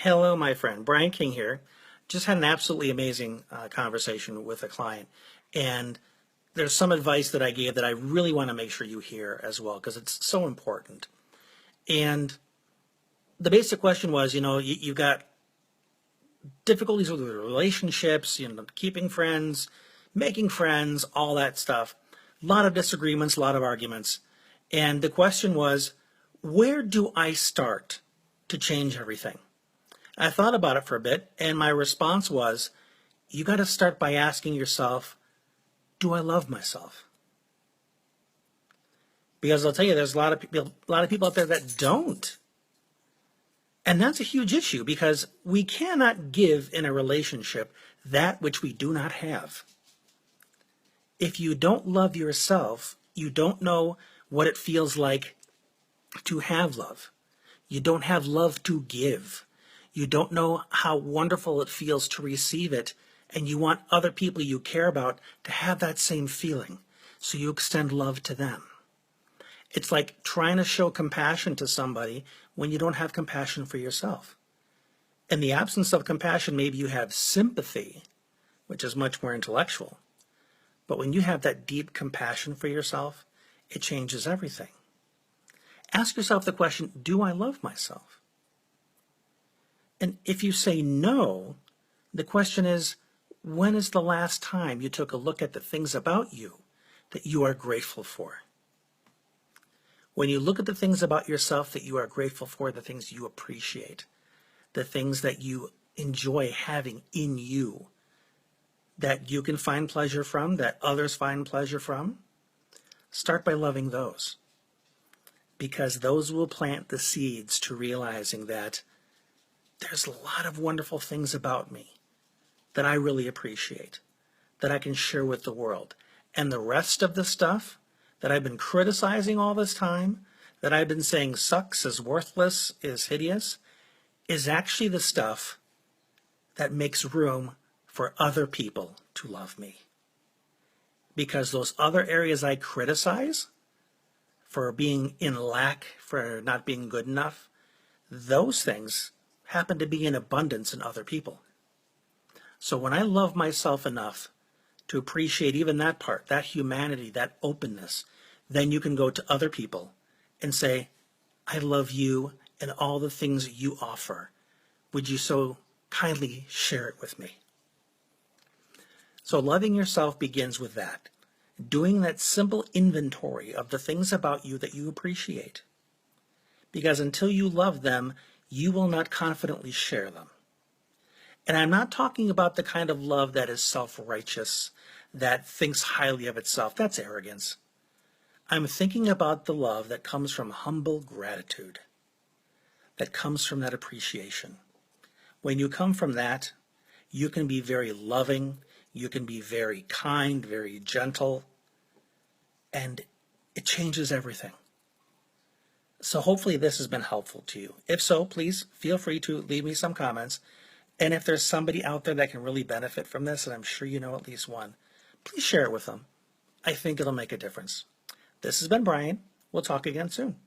Hello, my friend. Brian King here. Just had an absolutely amazing conversation with a client. And there's some advice that I gave that I really want to make sure you hear as well because it's so important. And the basic question was, you've got difficulties with relationships, keeping friends, making friends, all that stuff. A lot of disagreements, a lot of arguments. And the question was, where do I start to change everything? I thought about it for a bit, and my response was, you got to start by asking yourself, do I love myself? Because I'll tell you, there's a lot of people out there that don't. And that's a huge issue because we cannot give in a relationship that which we do not have. If you don't love yourself, you don't know what it feels like to have love. You don't have love to give. You don't know how wonderful it feels to receive it, and you want other people you care about to have that same feeling, so you extend love to them. It's like trying to show compassion to somebody when you don't have compassion for yourself. In the absence of compassion, maybe you have sympathy, which is much more intellectual. But when you have that deep compassion for yourself, it changes everything. Ask yourself the question, do I love myself? And if you say no, the question is, when is the last time you took a look at the things about you that you are grateful for? When you look at the things about yourself that you are grateful for, the things you appreciate, the things that you enjoy having in you, that you can find pleasure from, that others find pleasure from, start by loving those. Because those will plant the seeds to realizing that there's a lot of wonderful things about me that I really appreciate, that I can share with the world. And the rest of the stuff that I've been criticizing all this time, that I've been saying sucks, is worthless, is hideous, is actually the stuff that makes room for other people to love me. Because those other areas I criticize for being in lack, for not being good enough, those things happen to be in abundance in other people. So when I love myself enough to appreciate even that part, that humanity, that openness, then you can go to other people and say, I love you and all the things you offer. Would you so kindly share it with me? So loving yourself begins with that. Doing that simple inventory of the things about you that you appreciate. Because until you love them, you will not confidently share them. And I'm not talking about the kind of love that is self-righteous, that thinks highly of itself. That's arrogance. I'm thinking about the love that comes from humble gratitude, that comes from that appreciation. When you come from that, you can be very loving, you can be very kind, very gentle, and it changes everything. So hopefully this has been helpful to you. If so, please feel free to leave me some comments. And if there's somebody out there that can really benefit from this, and I'm sure you know at least one, please share it with them. I think it'll make a difference. This has been Brian. We'll talk again soon.